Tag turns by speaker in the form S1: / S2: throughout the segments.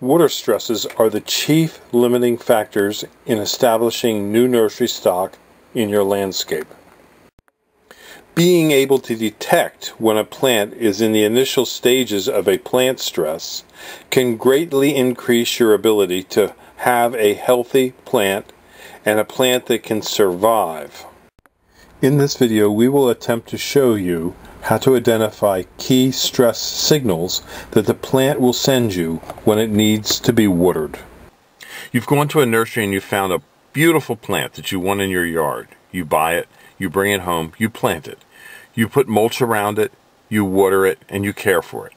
S1: Water stresses are the chief limiting factors in establishing new nursery stock in your landscape. Being able to detect when a plant is in the initial stages of a plant stress can greatly increase your ability to have a healthy plant and a plant that can survive. In this video, we will attempt to show you how to identify key stress signals that the plant will send you when it needs to be watered. You've gone to a nursery and you found a beautiful plant that you want in your yard. You buy it, you bring it home, you plant it. You put mulch around it, you water it, and you care for it.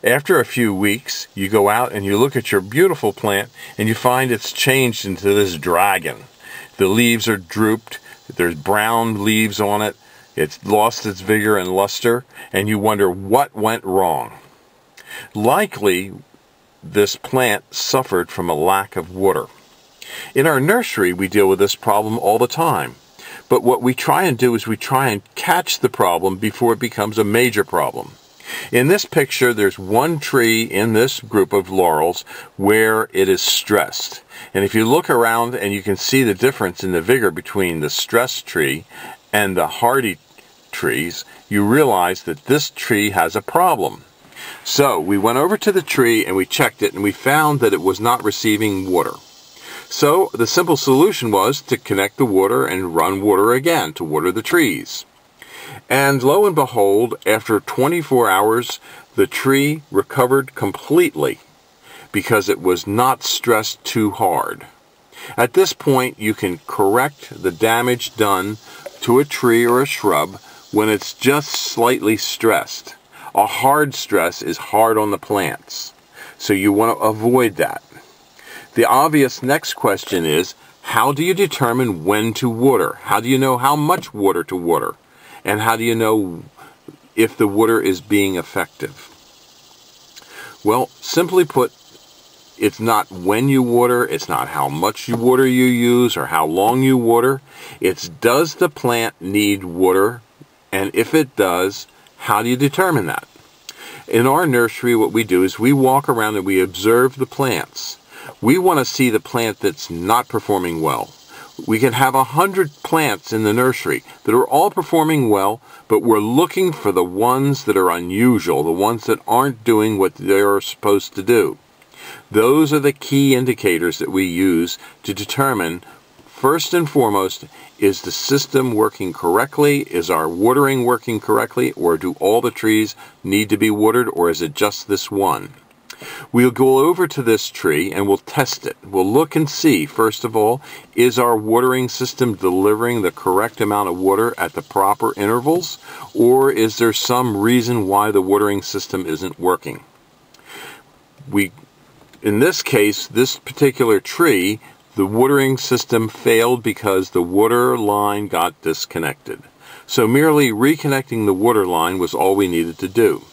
S1: After a few weeks, you go out and you look at your beautiful plant and you find it's changed into this dragon. The leaves are drooped, there's brown leaves on it, it's lost its vigor and luster, and you wonder what went wrong. Likely, this plant suffered from a lack of water. In our nursery, we deal with this problem all the time. But what we try and do is we try and catch the problem before it becomes a major problem. In this picture, there's one tree in this group of laurels where it is stressed. And if you look around and you can see the difference in the vigor between the stressed tree and the hardy trees, you realize that this tree has a problem. So we went over to the tree and we checked it and we found that it was not receiving water. So the simple solution was to connect the water and run water again to water the trees. And lo and behold, after 24 hours, the tree recovered completely because it was not stressed too hard. At this point, you can correct the damage done to a tree or a shrub when it's just slightly stressed. A hard stress is hard on the plants, so you want to avoid that. The obvious next question is, how do you determine when to water? How do you know how much water to water? And how do you know if the water is being effective? Well, simply put, it's not when you water, it's not how much water you use or how long you water. It's does the plant need water? And if it does, how do you determine that? In our nursery, what we do is we walk around and we observe the plants. We want to see the plant that's not performing well. We can have 100 plants in the nursery that are all performing well, but we're looking for the ones that are unusual, the ones that aren't doing what they're supposed to do. Those are the key indicators that we use to determine, first and foremost, is the system working correctly? Is our watering working correctly? Or do all the trees need to be watered? Or is it just this one? We'll go over to this tree and we'll test it. We'll look and see, first of all, is our watering system delivering the correct amount of water at the proper intervals? Or is there some reason why the watering system isn't working? In this case, this particular tree, the watering system failed because the water line got disconnected. So merely reconnecting the water line was all we needed to do.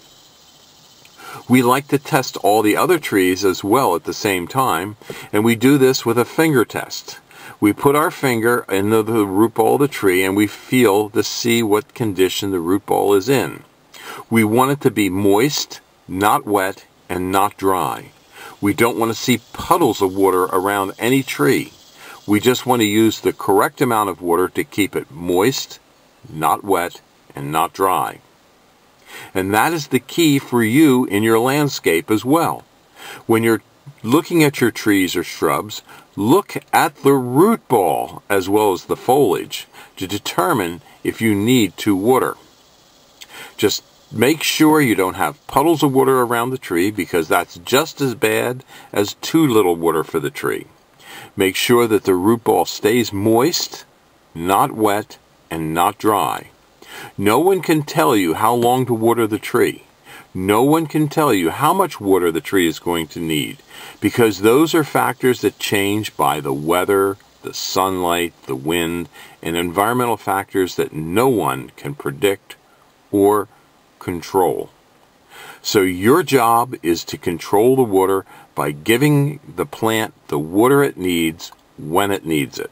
S1: We like to test all the other trees as well at the same time, and we do this with a finger test. We put our finger into the root ball of the tree and we feel to see what condition the root ball is in. We want it to be moist, not wet, and not dry. We don't want to see puddles of water around any tree. We just want to use the correct amount of water to keep it moist, not wet, and not dry. And that is the key for you in your landscape as well. When you're looking at your trees or shrubs, look at the root ball as well as the foliage to determine if you need to water. Just make sure you don't have puddles of water around the tree because that's just as bad as too little water for the tree. Make sure that the root ball stays moist, not wet, and not dry. No one can tell you how long to water the tree. No one can tell you how much water the tree is going to need because those are factors that change by the weather, the sunlight, the wind, and environmental factors that no one can predict or control. So your job is to control the water by giving the plant the water it needs when it needs it.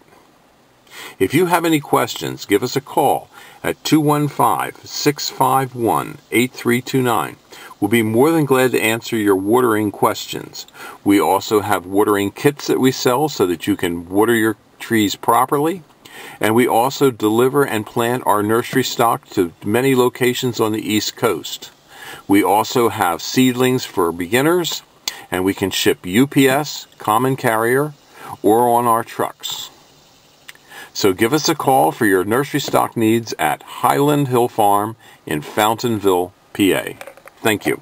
S1: If you have any questions, give us a call at 215-651-8329. We'll be more than glad to answer your watering questions. We also have watering kits that we sell so that you can water your trees properly. And we also deliver and plant our nursery stock to many locations on the East Coast. We also have seedlings for beginners, and we can ship UPS, common carrier, or on our trucks. So give us a call for your nursery stock needs at Highland Hill Farm in Fountainville, PA. Thank you.